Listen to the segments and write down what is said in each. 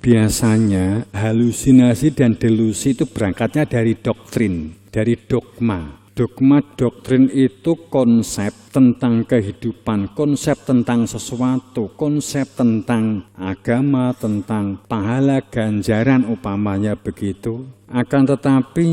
Biasanya halusinasi dan delusi itu berangkatnya dari doktrin, dari dogma. Dogma doktrin itu konsep tentang kehidupan, konsep tentang sesuatu, konsep tentang agama, tentang pahala ganjaran umpamanya begitu. Akan tetapi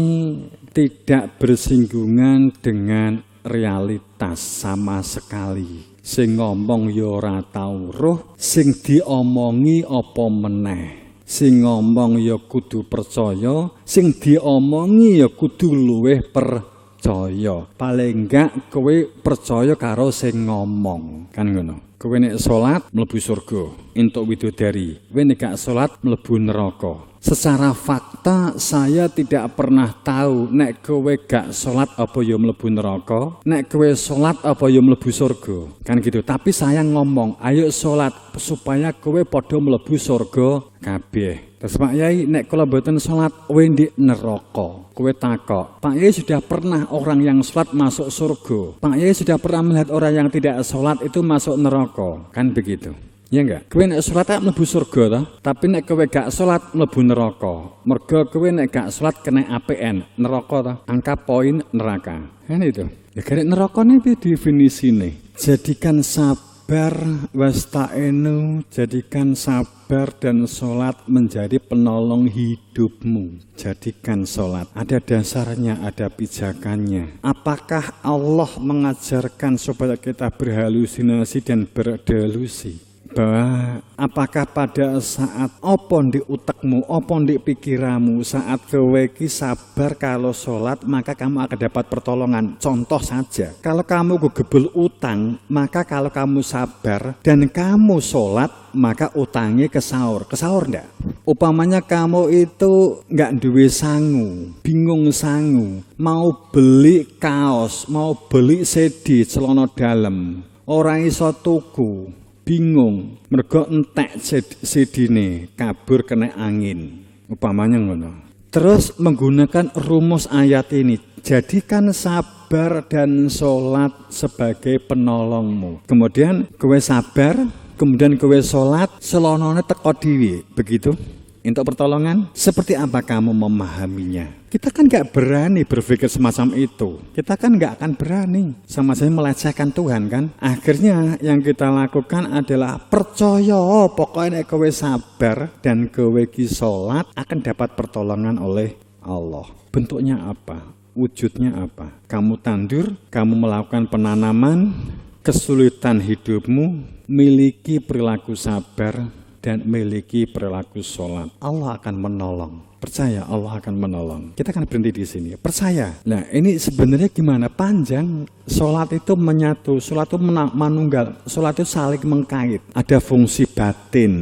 tidak bersinggungan dengan realitas sama sekali. Sing ngomong ya ora tau roh, sing diomongi apa meneh. Sing ngomong ya kudu percaya, sing diomongi ya kudu luwih percaya. Paling enggak kowe percaya karo sing ngomong, kan ngono. Kowe nek salat mlebu surga, entuk widodari. Kowe nek gak salat mlebu neraka. Secara fakta saya tidak pernah tahu nek kowe gak salat apa ya mlebu neraka, nek kowe salat apa ya mlebu surga. Kan gitu. Tapi saya ngomong, ayo salat supaya kowe padha mlebu surga kabeh. Terus Pak Yai, nek kula mboten salat kowe ndek neraka. Kowe takok, Pak Yai sudah pernah orang yang salat masuk surga. Pak Yai sudah pernah melihat orang yang tidak salat itu masuk neraka. Kan begitu. Ya enggak? Kowe nek salat tak mlebu surga ta, tapi nek kowe gak salat mlebu neraka. Mergo kowe nek gak salat kena APN, neraka ta, angka poin neraka. Kan itu. Ya garek nerakane piye definisine? Jadikan sabar wasta'inu, jadikan sabar dan sholat menjadi penolong hidupmu. Jadikan sholat, ada dasarnya, ada pijakannya. Apakah Allah mengajarkan supaya kita berhalusinasi dan berdelusi? Bahwa apakah pada saat opon di utekmu, opon di pikiranmu, saat kowe ki sabar kalau sholat, maka kamu akan dapat pertolongan. Contoh saja, kalau kamu gegebel utang, maka kalau kamu sabar dan kamu sholat, maka utangnya kesaur. Kesaur enggak? Upamanya kamu itu enggak duwe sangu, bingung sangu, mau beli kaos, mau beli CD celana dalam, orang iso tuku, bingung, mergo entek sidine kabur kena angin, upamanya ngono. Terus menggunakan rumus ayat ini, jadikan sabar dan sholat sebagai penolongmu. Kemudian kowe sabar, kemudian kowe sholat, selonone teko dhewe, begitu. Untuk pertolongan, seperti apa kamu memahaminya? Kita kan gak berani berpikir semacam itu. Kita kan gak akan berani. Sama saja melecehkan Tuhan kan. Akhirnya yang kita lakukan adalah percaya. Pokoknya kowe sabar dan kowe ki sholat akan dapat pertolongan oleh Allah. Bentuknya apa? Wujudnya apa? Kamu tandur, kamu melakukan penanaman, kesulitan hidupmu, miliki perilaku sabar, dan memiliki perilaku sholat, Allah akan menolong. Percaya Allah akan menolong. Kita akan berhenti di sini. Percaya. Nah ini sebenarnya gimana? Panjang. Sholat itu menyatu. Sholat itu manunggal. Sholat itu saling mengkait. Ada fungsi batin.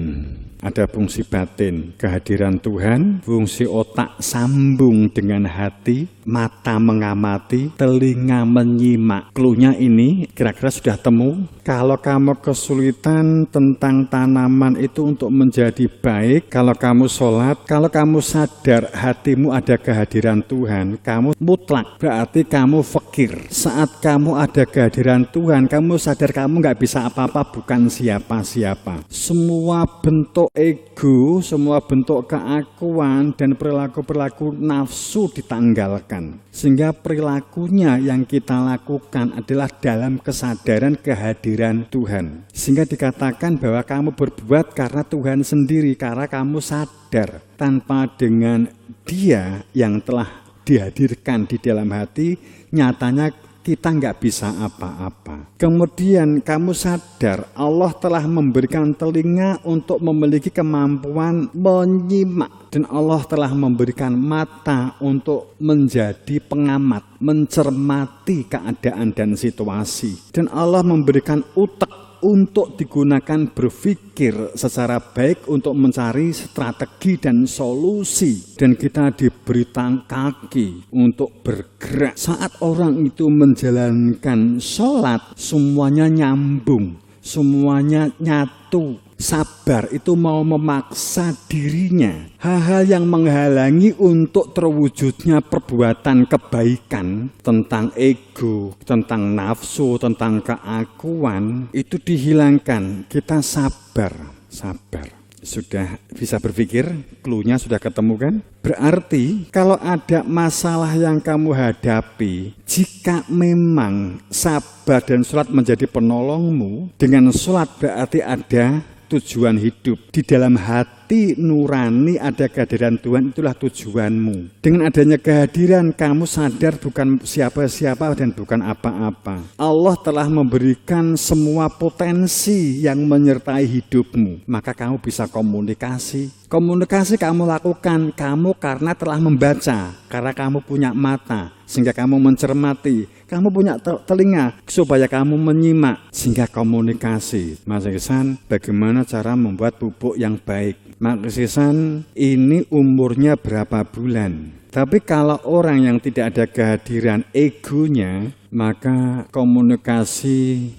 Ada fungsi batin, kehadiran Tuhan, fungsi otak sambung dengan hati, mata mengamati, telinga menyimak. Klunya ini kira-kira sudah temu. Kalau kamu kesulitan tentang tanaman itu untuk menjadi baik, kalau kamu sholat, kalau kamu sadar hatimu ada kehadiran Tuhan, kamu mutlak, berarti kamu fakir. Saat kamu ada kehadiran Tuhan, kamu sadar kamu nggak bisa apa-apa, bukan siapa-siapa. Semua bentuk ego, semua bentuk keakuan dan perilaku-perilaku nafsu ditanggalkan. Sehingga perilakunya yang kita lakukan adalah dalam kesadaran kehadiran Tuhan. Sehingga dikatakan bahwa kamu berbuat karena Tuhan sendiri, karena kamu sadar. Tanpa dengan Dia yang telah dihadirkan di dalam hati, nyatanya kita nggak bisa apa-apa. Kemudian kamu sadar Allah telah memberikan telinga untuk memiliki kemampuan menyimak, dan Allah telah memberikan mata untuk menjadi pengamat, mencermati keadaan dan situasi, dan Allah memberikan utek untuk digunakan berpikir secara baik untuk mencari strategi dan solusi, dan kita diberi kaki untuk bergerak. Saat orang itu menjalankan sholat, semuanya nyambung, semuanya nyatu. Sabar itu mau memaksa dirinya. Hal-hal yang menghalangi untuk terwujudnya perbuatan kebaikan tentang ego, tentang nafsu, tentang keakuan itu dihilangkan. Kita sabar, sabar. Sudah bisa berpikir, clue-nya sudah ketemu kan? Berarti kalau ada masalah yang kamu hadapi, jika memang sabar dan sholat menjadi penolongmu, dengan sholat berarti ada tujuan hidup. Di dalam hati nurani ada kehadiran Tuhan, itulah tujuanmu. Dengan adanya kehadiran, kamu sadar bukan siapa-siapa dan bukan apa-apa. Allah telah memberikan semua potensi yang menyertai hidupmu. Maka kamu bisa komunikasi. Komunikasi kamu lakukan, kamu karena telah membaca, karena kamu punya mata, sehingga kamu mencermati, kamu punya telinga, supaya kamu menyimak, sehingga komunikasi. Mas Ihsan, bagaimana cara membuat pupuk yang baik? Mas Ihsan, ini umurnya berapa bulan? Tapi kalau orang yang tidak ada kehadiran egonya, maka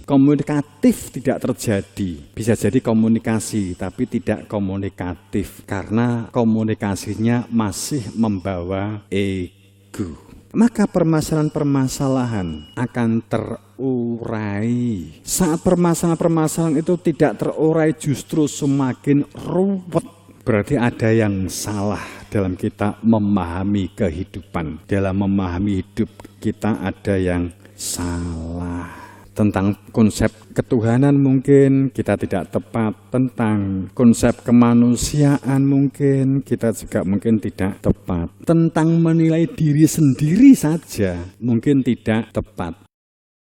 komunikatif tidak terjadi. Bisa jadi komunikasi, tapi tidak komunikatif. Karena komunikasinya masih membawa ego. Maka permasalahan-permasalahan akan terurai. Saat permasalahan-permasalahan itu tidak terurai, justru semakin ruwet. Berarti ada yang salah dalam kita memahami kehidupan. Dalam memahami hidup kita ada yang salah. Tentang konsep ketuhanan mungkin kita tidak tepat. Tentang konsep kemanusiaan mungkin kita juga mungkin tidak tepat. Tentang menilai diri sendiri saja mungkin tidak tepat.